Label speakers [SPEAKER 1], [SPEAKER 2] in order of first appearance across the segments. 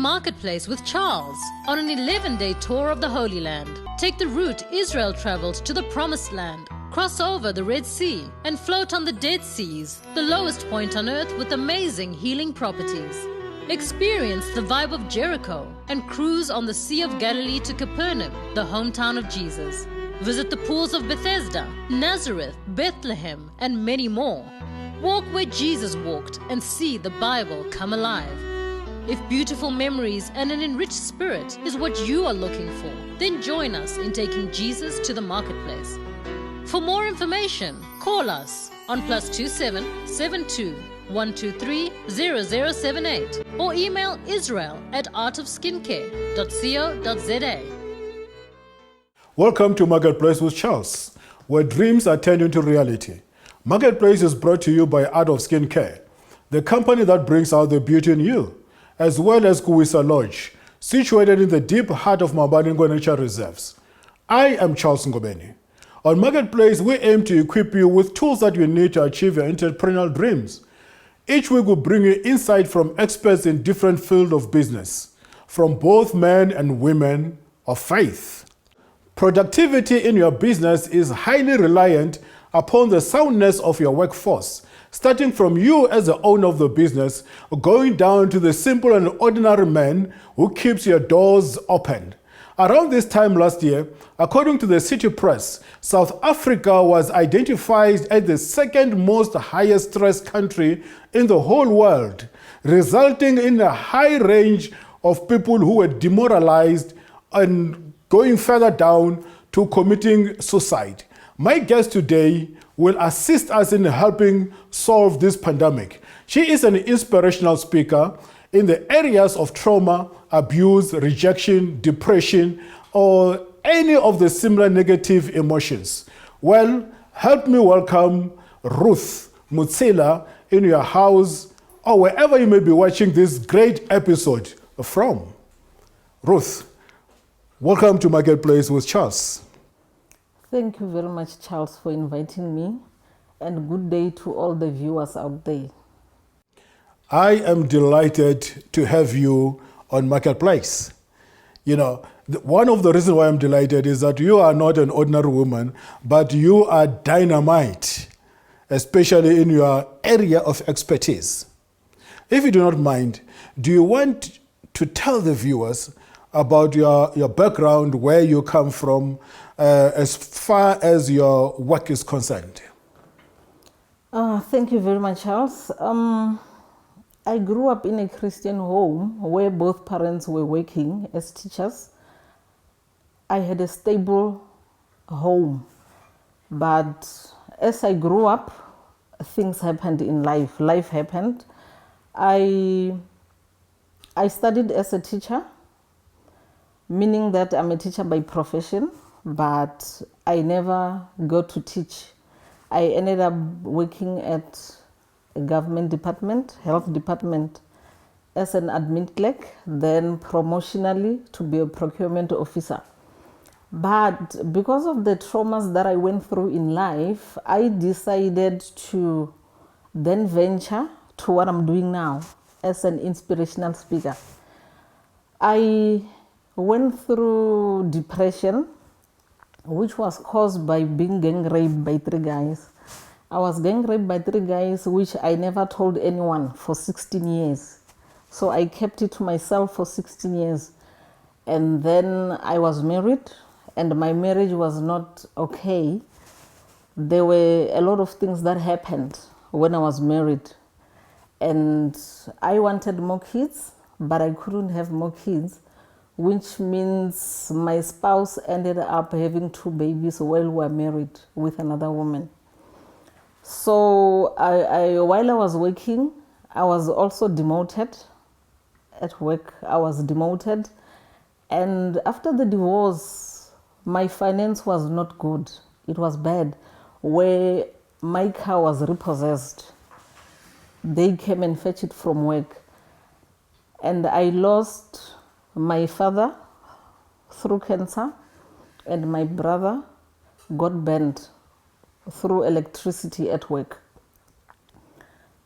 [SPEAKER 1] Marketplace with Charles on an 11-day tour of the Holy Land. Take the route Israel traveled to the Promised Land. Cross over the Red Sea and float on the Dead Seas, the lowest point on earth with amazing healing properties. Experience the vibe of Jericho and cruise on the Sea of Galilee to Capernaum, the hometown of Jesus. Visit the pools of Bethesda, Nazareth, Bethlehem, and many more. Walk where Jesus walked and see the Bible come alive. If beautiful memories and an enriched spirit is what you are looking for, then join us in taking Jesus to the marketplace. For more information, call us on +27 72 123 0078 or email israel@artofskincare.co.za.
[SPEAKER 2] Welcome to Marketplace with Charles, where dreams are turned into reality. Marketplace is brought to you by Art of Skincare, the company that brings out the beauty in you, as well as Kuwisa Lodge, situated in the deep heart of Mabalingo Nature Reserves. I am Charles Ngobeni. On Marketplace, we aim to equip you with tools that you need to achieve your entrepreneurial dreams. Each week, we bring you insight from experts in different fields of business, from both men and women of faith. Productivity in your business is highly reliant upon the soundness of your workforce, starting from you as the owner of the business, going down to the simple and ordinary man who keeps your doors open. Around this time last year, according to the City Press, South Africa was identified as the second most highest stress country in the whole world, resulting in a high range of people who were demoralized and going further down to committing suicide. My guest today will assist us in helping solve this pandemic. She is an inspirational speaker in the areas of trauma, abuse, rejection, depression, or any of the similar negative emotions. Well, help me welcome Ruth Mutsila in your house or wherever you may be watching this great episode from. Ruth, welcome to Marketplace with Charles.
[SPEAKER 3] Thank you very much, Charles, for inviting me, and good day to all the viewers out there.
[SPEAKER 2] I am delighted to have you on Marketplace. You know, one of the reasons why I'm delighted is that you are not an ordinary woman, but you are dynamite, especially in your area of expertise. If you do not mind, do you want to tell the viewers about your background, where you come from, as far as your work is concerned?
[SPEAKER 3] Thank you very much, Charles. I grew up in a Christian home where both parents were working as teachers. I had a stable home, but as I grew up, things happened in life. Life happened. I studied as a teacher, meaning that I'm a teacher by profession, but I never got to teach. I ended up working at a government department, health department, as an admin clerk, then promotionally to be a procurement officer. But because of the traumas that I went through in life, I decided to then venture to what I'm doing now as an inspirational speaker. I went through depression, which was caused by being gang raped by 3 guys. I was gang raped by 3 guys, which I never told anyone for 16 years. So I kept it to myself for 16 years. And then I was married, and my marriage was not okay. There were a lot of things that happened when I was married. And I wanted more kids, but I couldn't have more kids, which means my spouse ended up having 2 babies while we were married with another woman. So while I was working, I was also demoted at work. I was demoted. And after the divorce, my finance was not good. It was bad. Where my car was repossessed, they came and fetched it from work. And I lost my father through cancer, and my brother got burned through electricity at work.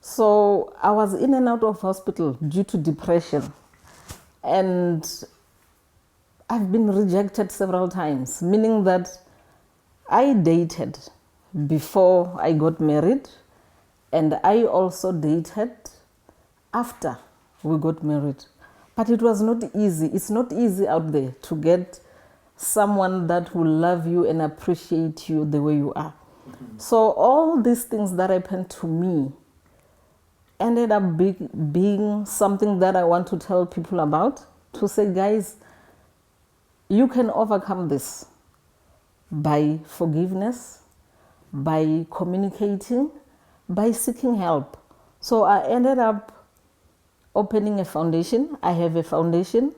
[SPEAKER 3] So I was in and out of hospital due to depression. And I've been rejected several times, meaning that I dated before I got married, and I also dated after we got married. But it was not easy. It's not easy out there to get someone that will love you and appreciate you the way you are. So all these things that happened to me ended up being something that I want to tell people about, to say, guys, you can overcome this by forgiveness, by communicating, by seeking help. So I ended up opening a foundation. I have a foundation,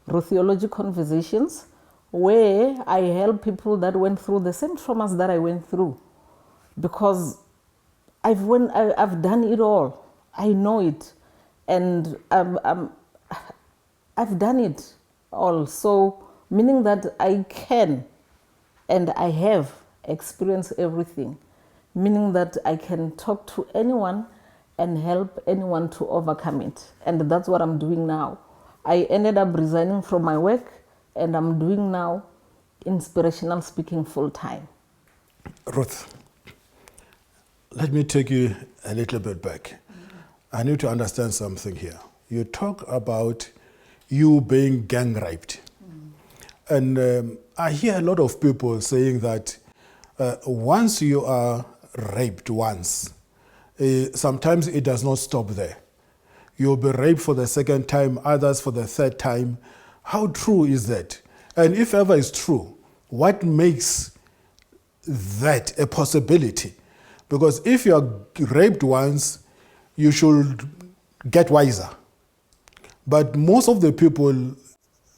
[SPEAKER 3] Rutheology Conversations, where I help people that went through the same traumas that I went through, because I've done it all. I know it, and I've done it all. So meaning that I can, and I have experienced everything, meaning that I can talk to anyone and help anyone to overcome it. And that's what I'm doing now. I ended up resigning from my work, and I'm doing now inspirational speaking full time.
[SPEAKER 2] Ruth, let me take you a little bit back. I need to understand something here. You talk about you being gang raped. And I hear a lot of people saying that once you are raped once, sometimes it does not stop there. You'll be raped for the second time, others for the third time. How true is that? And if ever it's true, what makes that a possibility? Because if you are raped once, you should get wiser. But most of the people,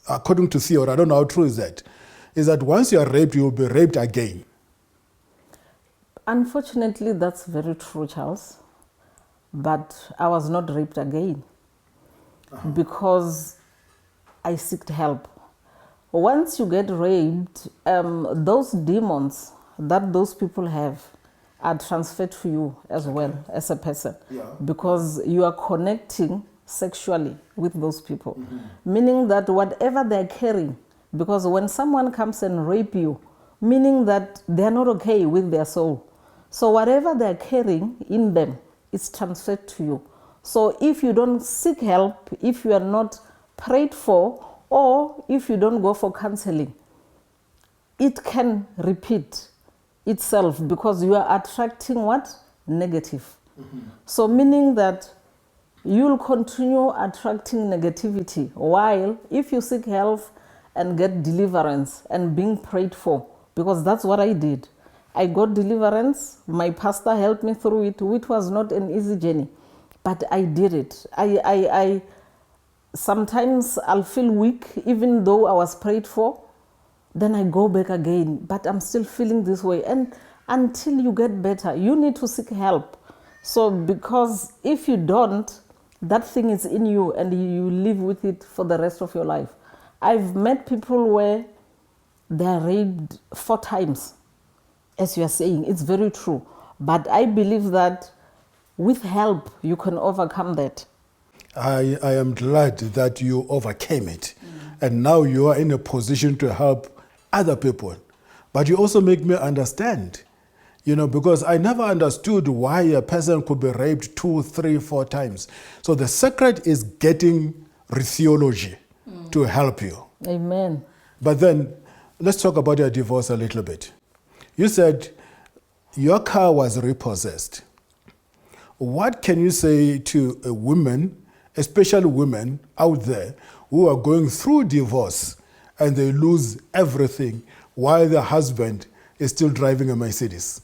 [SPEAKER 2] according to theory, I don't know how true is that once you are raped, you will be raped again.
[SPEAKER 3] Unfortunately, that's very true, Charles. But I was not raped again because I sought help. Once you get raped, those demons that those people have are transferred to you as well as a person, because you are connecting sexually with those people. Meaning that whatever they're carrying, because when someone comes and rape you, meaning that they're not okay with their soul. So whatever they're carrying in them is transferred to you. So if you don't seek help, if you are not prayed for, or if you don't go for counseling, it can repeat itself, because you are attracting what? Negative. So meaning that you'll continue attracting negativity, while if you seek help and get deliverance and being prayed for, because that's what I did. I got deliverance. My pastor helped me through it, which was not an easy journey, but I did it. I sometimes I'll feel weak, even though I was prayed for. Then I go back again, but I'm still feeling this way. And until you get better, you need to seek help. So because if you don't, that thing is in you and you live with it for the rest of your life. I've met people where they're raped 4 times. As you are saying, it's very true. But I believe that with help, you can overcome that.
[SPEAKER 2] I am glad that you overcame it. And now you are in a position to help other people. But you also make me understand, because I never understood why a person could be raped 2, 3, 4 times. So the secret is getting Rutheology to help you.
[SPEAKER 3] Amen.
[SPEAKER 2] But then, let's talk about your divorce a little bit. You said your car was repossessed. What can you say to a woman, especially women out there, who are going through divorce and they lose everything while the husband is still driving a Mercedes?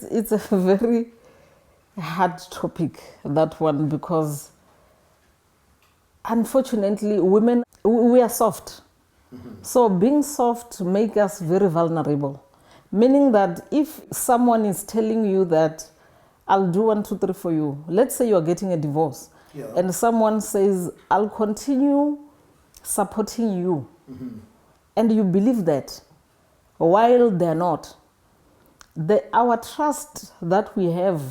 [SPEAKER 3] It's a very hard topic, that one, because unfortunately women, we are soft. So being soft makes us very vulnerable. Meaning that if someone is telling you that I'll do 1, 2, 3 for you, let's say you're getting a divorce, and someone says, I'll continue supporting you, and you believe that, while they're not. Our trust that we have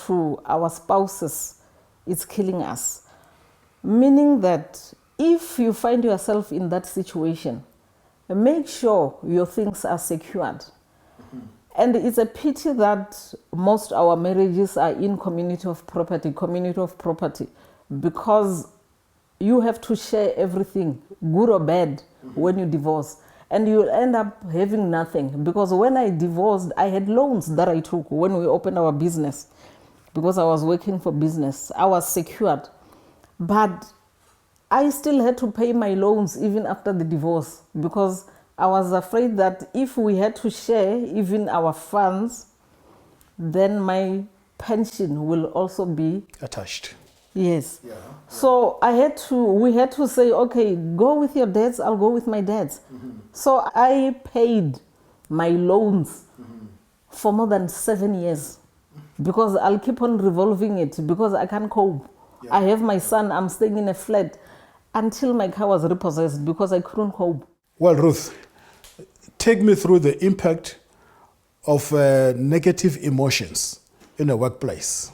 [SPEAKER 3] to our spouses is killing us. Meaning that if you find yourself in that situation, make sure your things are secured. And it's a pity that most our marriages are in community of property, because you have to share everything, good or bad, when you divorce. And you'll end up having nothing. Because when I divorced, I had loans that I took when we opened our business. Because I was working for business, I was secured. But I still had to pay my loans even after the divorce, because I was afraid that if we had to share even our funds, then my pension will also be
[SPEAKER 2] attached.
[SPEAKER 3] Yes.
[SPEAKER 2] Yeah.
[SPEAKER 3] So we had to say, okay, go with your dads, I'll go with my dads. So I paid my loans for more than 7 years, because I'll keep on revolving it, because I can't cope. I have my son, I'm staying in a flat, until my car was repossessed because I couldn't cope.
[SPEAKER 2] Well, Ruth, take me through the impact of negative emotions in a workplace.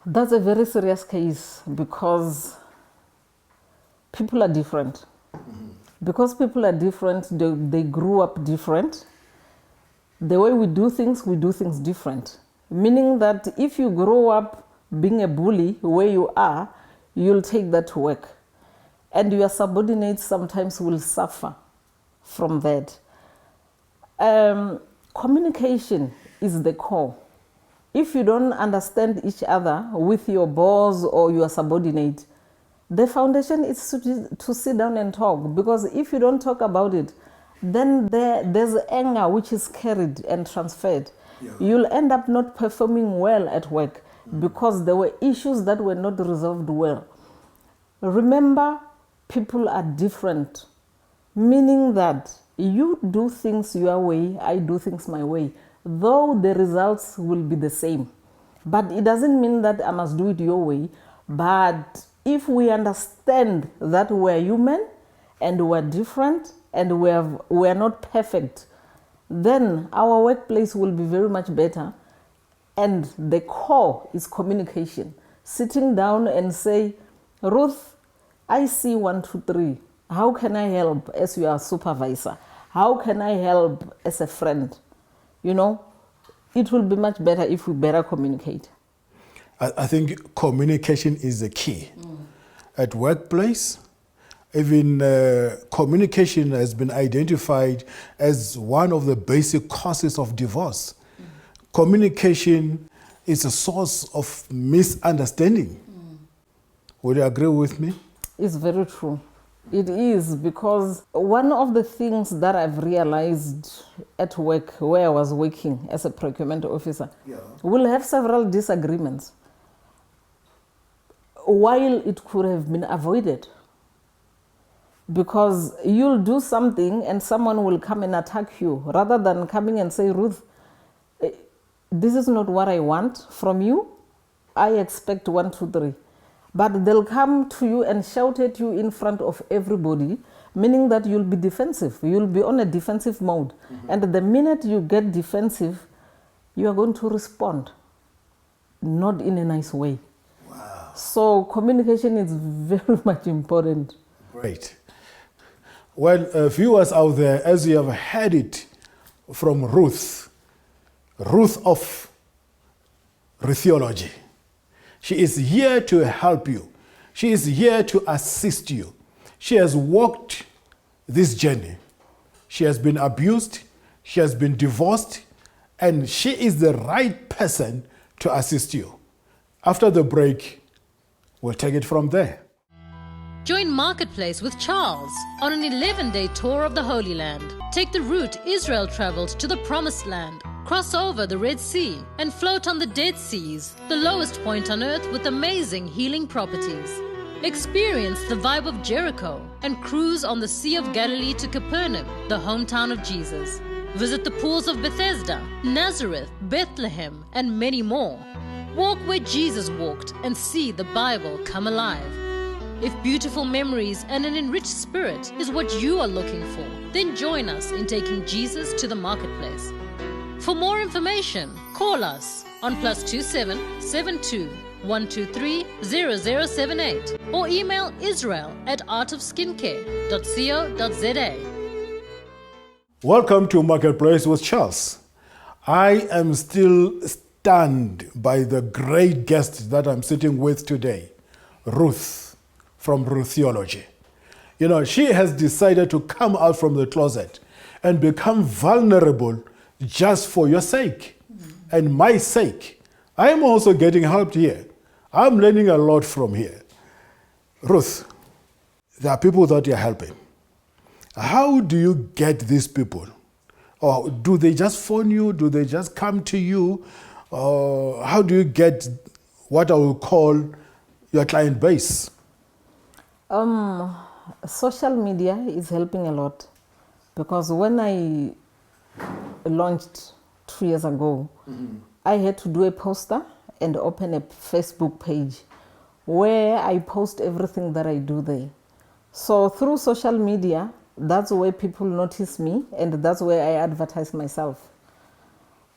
[SPEAKER 3] That's a very serious case, because people are different. Because people are different, they grew up different. The way we do things different. Meaning that if you grow up being a bully where you are, you'll take that to work. And your subordinates sometimes will suffer from that. Communication is the core. If you don't understand each other with your boss or your subordinate, the foundation is to sit down and talk. Because if you don't talk about it, then there's anger which is carried and transferred. Yeah. You'll end up not performing well at work because there were issues that were not resolved well. Remember, people are different, meaning that you do things your way, I do things my way, though the results will be the same. But it doesn't mean that I must do it your way. But if we understand that we're human and we're different and we're not perfect, then our workplace will be very much better. And the core is communication. Sitting down and say, Ruth, I see 1, 2, 3. How can I help as your supervisor? How can I help as a friend? You know, it will be much better if we better communicate.
[SPEAKER 2] I think communication is the key. At workplace, even communication has been identified as one of the basic causes of divorce. Communication is a source of misunderstanding. Would you agree with me?
[SPEAKER 3] It's very true. It is, because one of the things that I've realized at work where I was working as a procurement officer, we'll have several disagreements while it could have been avoided. Because you'll do something and someone will come and attack you rather than coming and say, Ruth, this is not what I want from you. I expect 1, 2, 3. But they'll come to you and shout at you in front of everybody, meaning that you'll be defensive. You'll be on a defensive mode. And the minute you get defensive, you are going to respond, not in a nice way.
[SPEAKER 2] Wow.
[SPEAKER 3] So communication is very much important.
[SPEAKER 2] Great. Well, viewers out there, as you have heard it from Ruth of Rutheology, she is here to help you. She is here to assist you. She has walked this journey. She has been abused, she has been divorced, and she is the right person to assist you. After the break, we'll take it from there.
[SPEAKER 1] Join Marketplace with Charles on an 11-day tour of the Holy Land. Take the route Israel traveled to the Promised Land. Cross over the Red Sea and float on the Dead Seas, the lowest point on earth with amazing healing properties. Experience the vibe of Jericho and cruise on the Sea of Galilee to Capernaum, the hometown of Jesus. Visit the pools of Bethesda, Nazareth, Bethlehem, and many more. Walk where Jesus walked and see the Bible come alive. If beautiful memories and an enriched spirit is what you are looking for, then join us in taking Jesus to the Marketplace. For more information, call us on +27 72 123 0078 or email israel@artofskincare.co.za.
[SPEAKER 2] Welcome to Marketplace with Charles. I am still stunned by the great guest that I'm sitting with today, Ruth from Rutheology. You know, she has decided to come out from the closet and become vulnerable just for your sake and my sake. I am also getting helped here. I'm learning a lot from here. Ruth, there are people that you're helping. How do you get these people? Or do they just phone you? Do they just come to you? How do you get what I will call your client base?
[SPEAKER 3] Social media is helping a lot, because when I launched 2 years ago, I had to do a poster and open a Facebook page where I post everything that I do there. So through social media, that's where people notice me, and that's where I advertise myself.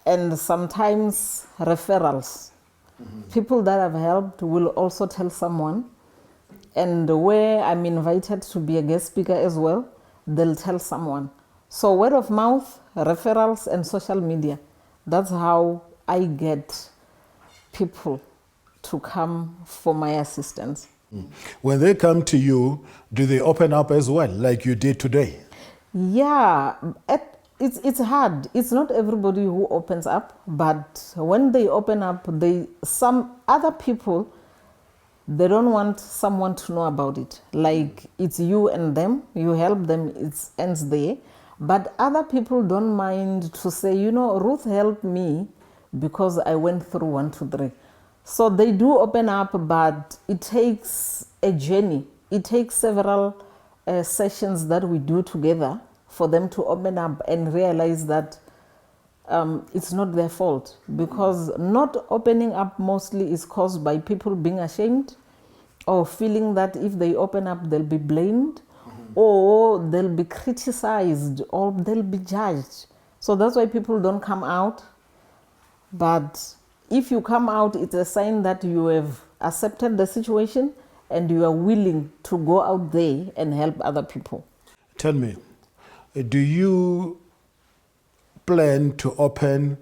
[SPEAKER 3] And sometimes referrals. People that I've helped will also tell someone, and where I'm invited to be a guest speaker as well, they'll tell someone. So word of mouth, referrals, and social media. That's how I get people to come for my assistance.
[SPEAKER 2] When they come to you, do they open up as well, like you did today?
[SPEAKER 3] Yeah, it's hard. It's not everybody who opens up, but when they open up, some other people, they don't want someone to know about it. Like it's you and them, you help them, it ends there. But other people don't mind to say, you know, Ruth helped me because I went through 1, 2, 3. So they do open up, but it takes a journey. It takes several sessions that we do together for them to open up and realize that it's not their fault. Because not opening up mostly is caused by people being ashamed or feeling that if they open up, they'll be blamed or they'll be criticized or they'll be judged. So that's why people don't come out. But if you come out, it's a sign that you have accepted the situation and you are willing to go out there and help other people.
[SPEAKER 2] Tell me, do you plan to open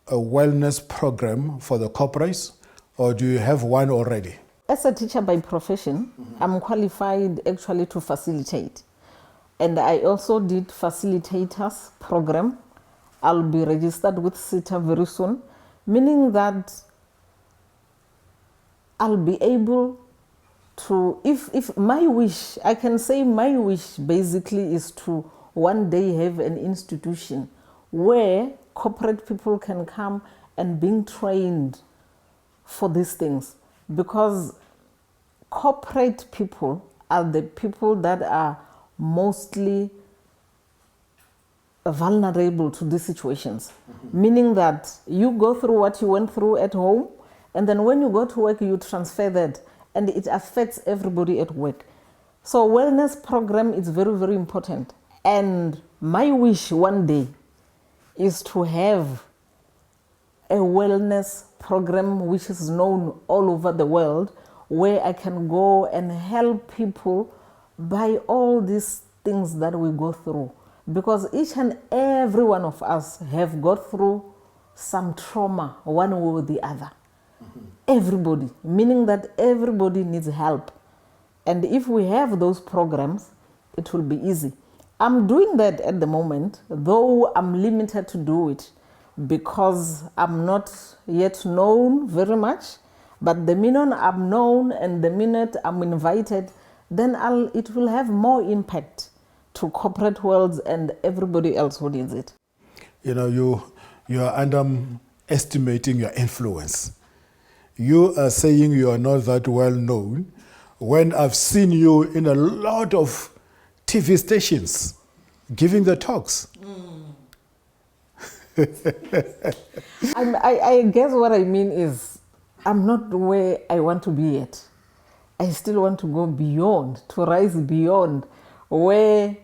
[SPEAKER 2] a wellness program for the corporates, or do you have one already?
[SPEAKER 3] As a teacher by profession, I'm qualified actually to facilitate. And I also did facilitators program. I'll be registered with CETA very soon, meaning that I'll be able to, if my wish, I can say my wish basically is to one day have an institution where corporate people can come and being trained for these things. Because corporate people are the people that are mostly vulnerable to these situations. Meaning that you go through what you went through at home, and then when you go to work, you transfer that, and it affects everybody at work. So wellness program is very, very important. And my wish one day is to have a wellness program which is known all over the world, where I can go and help people by all these things that we go through. Because each and every one of us have got through some trauma, one way or the other. Everybody, meaning that everybody needs help. And if we have those programs, it will be easy. I'm doing that at the moment, though I'm limited to do it because I'm not yet known very much. But the minute I'm known and the minute I'm invited, then it will have more impact to corporate worlds and everybody else who needs it.
[SPEAKER 2] You know, you are underestimating your influence. You are saying you are not that well known when I've seen you in a lot of TV stations giving the talks.
[SPEAKER 3] I guess what I mean is I'm not where I want to be yet. I still want to go beyond, to rise beyond, where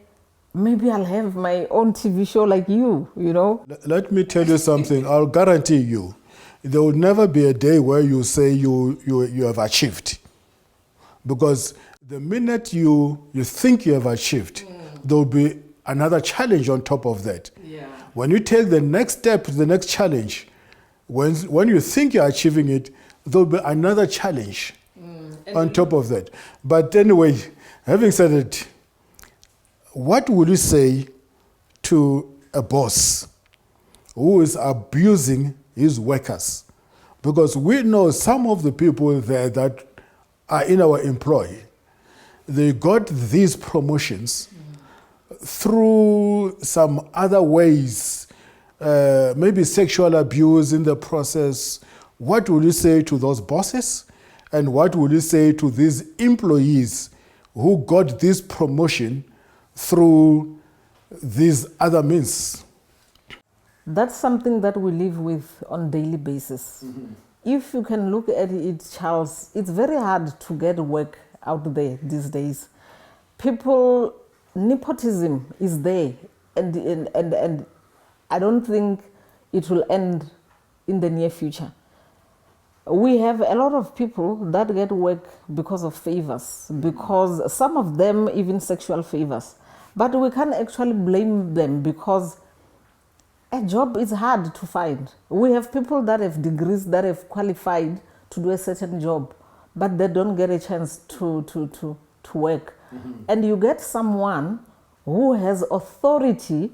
[SPEAKER 3] maybe I'll have my own TV show like you know.
[SPEAKER 2] Let me tell you something. I'll guarantee you, there will never be a day where you say you have achieved. Because the minute you think you have achieved, there will be another challenge on top of that.
[SPEAKER 3] Yeah.
[SPEAKER 2] When you take the next step, the next challenge, when you think you're achieving it, there will be another challenge on top of that. But anyway, having said it, what would you say to a boss who is abusing his workers? Because we know some of the people there that are in our employ, they got these promotions through some other ways, maybe sexual abuse in the process. What would you say to those bosses? And what would you say to these employees who got this promotion through these other means?
[SPEAKER 3] That's something that we live with on a daily basis. If you can look at it, Charles, it's very hard to get work out there these days. People, nepotism is there, and I don't think it will end in the near future. We have a lot of people that get work because of favors, because some of them even sexual favors. But we can't actually blame them because a job is hard to find. We have people that have degrees, that have qualified to do a certain job, but they don't get a chance to work. And you get someone who has authority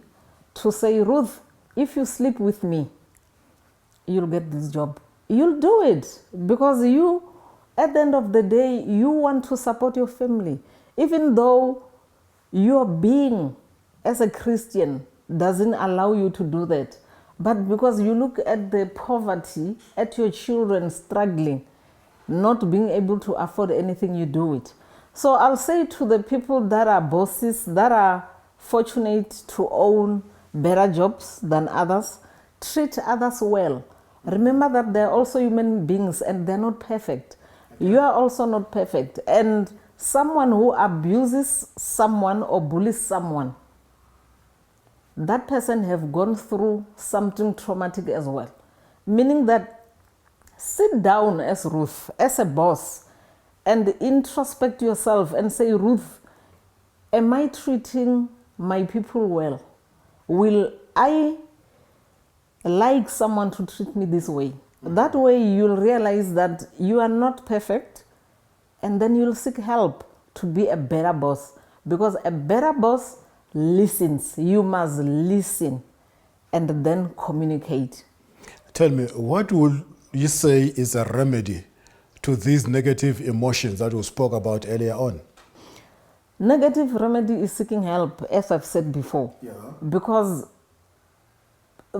[SPEAKER 3] to say, Ruth, if you sleep with me, you'll get this job. You'll do it because you, at the end of the day, you want to support your family. Even though your being as a Christian doesn't allow you to do that. But because you look at the poverty, at your children struggling, not being able to afford anything, you do it. So I'll say to the people that are bosses, that are fortunate to own better jobs than others, treat others well. Remember that they're also human beings and they're not perfect. You are also not perfect. And someone who abuses someone or bullies someone, that person have gone through something traumatic as well. Meaning that sit down as Ruth, as a boss, and introspect yourself and say, Ruth, am I treating my people well? Will I like someone to treat me this way? That way you'll realize that you are not perfect, and then you'll seek help to be a better boss. Because a better boss listens. You must listen and then communicate.
[SPEAKER 2] Tell me, what would you say is a remedy to these negative emotions that we spoke about earlier on?
[SPEAKER 3] Negative remedy is seeking help, as I've said before.
[SPEAKER 2] Yeah.
[SPEAKER 3] Because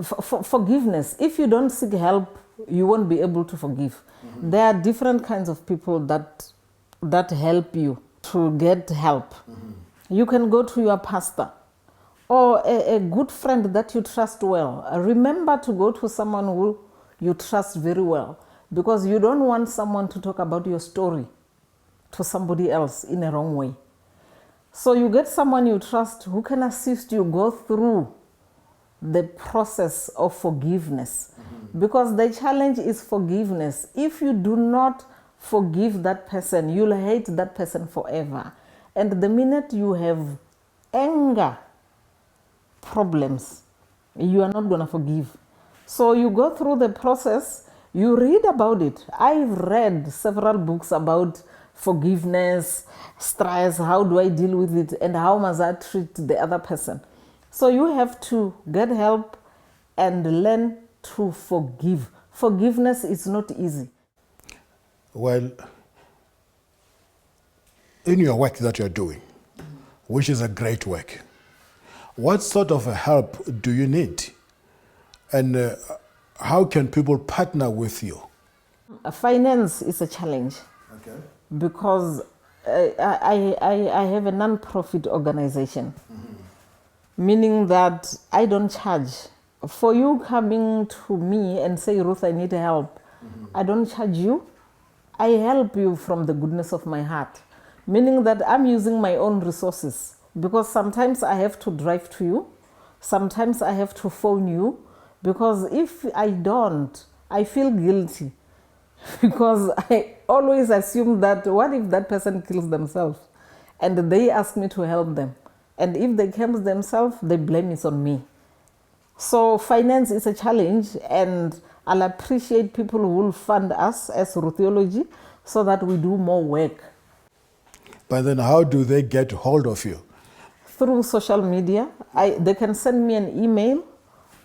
[SPEAKER 3] forgiveness, if you don't seek help, you won't be able to forgive. There are different kinds of people that help you to get help. You can go to your pastor or a good friend that you trust well. Remember to go to someone who you trust very well, because you don't want someone to talk about your story to somebody else in a wrong way. So you get someone you trust who can assist you go through the process of forgiveness. Because the challenge is forgiveness. If you do not forgive that person, you'll hate that person forever. And the minute you have anger problems, you are not going to forgive. So you go through the process, you read about it. I've read several books about forgiveness, stress, how do I deal with it, and how must I treat the other person. So you have to get help and learn to forgive. Forgiveness is not easy.
[SPEAKER 2] Well, in your work that you're doing, which is a great work, what sort of a help do you need? And how can people partner with you?
[SPEAKER 3] Finance is a challenge.
[SPEAKER 2] Okay.
[SPEAKER 3] Because I have a non-profit organization, meaning that I don't charge. For you coming to me and say, Ruth, I need help, I don't charge you. I help you from the goodness of my heart, meaning that I'm using my own resources, because sometimes I have to drive to you, sometimes I have to phone you, because if I don't, I feel guilty because I always assume that what if that person kills themselves and they ask me to help them? And if they kill themselves, they blame it on me. So finance is a challenge, and I'll appreciate people who will fund us as Rutheology so that we do more work.
[SPEAKER 2] But then how do they get hold of you?
[SPEAKER 3] Through social media. They can send me an email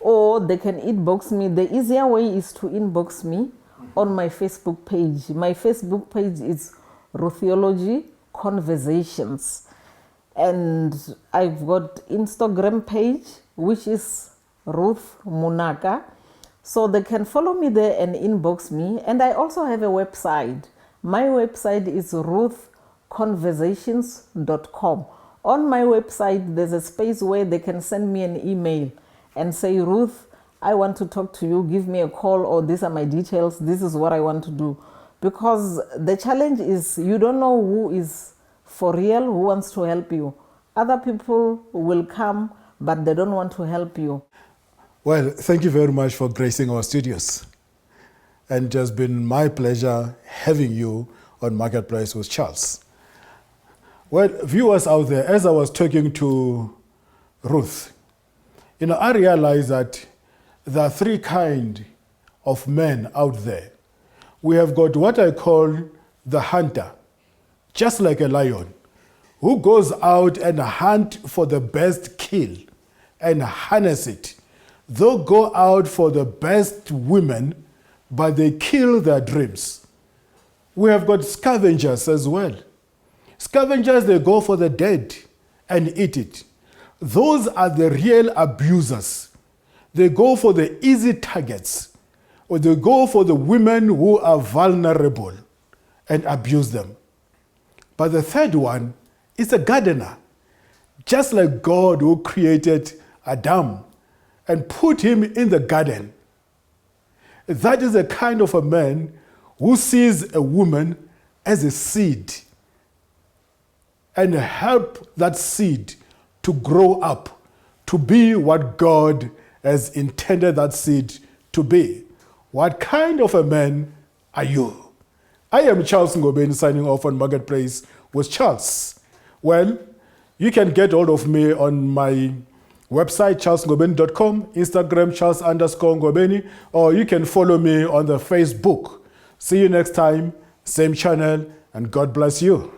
[SPEAKER 3] or they can inbox me. The easier way is to inbox me on my Facebook page. My Facebook page is Rutheology Conversations. And I've got Instagram page, which is Ruth Munaka. So they can follow me there and inbox me. And I also have a website. My website is ruthconversations.com. On my website, there's a space where they can send me an email and say, Ruth, I want to talk to you, give me a call, or these are my details, this is what I want to do. Because the challenge is you don't know who is for real, who wants to help you. Other people will come, but they don't want to help you.
[SPEAKER 2] Well, thank you very much for gracing our studios. And it has been my pleasure having you on Marketplace with Charles. Well, viewers out there, as I was talking to Ruth, I realized that there are three kinds of men out there. We have got what I call the hunter, just like a lion, who goes out and hunt for the best kill and harness it. They'll go out for the best women, but they kill their dreams. We have got scavengers as well. Scavengers, they go for the dead and eat it. Those are the real abusers. They go for the easy targets, or they go for the women who are vulnerable and abuse them. But the third one is a gardener, just like God who created Adam and put him in the garden. That is a kind of a man who sees a woman as a seed and help that seed to grow up to be what God has intended that seed to be. What kind of a man are you? I am Charles Ngobeni, signing off on Marketplace with Charles. Well, you can get hold of me on my website, charlesngobeni.com, Instagram, Charles_Ngobeni, or you can follow me on the Facebook. See you next time, same channel, and God bless you.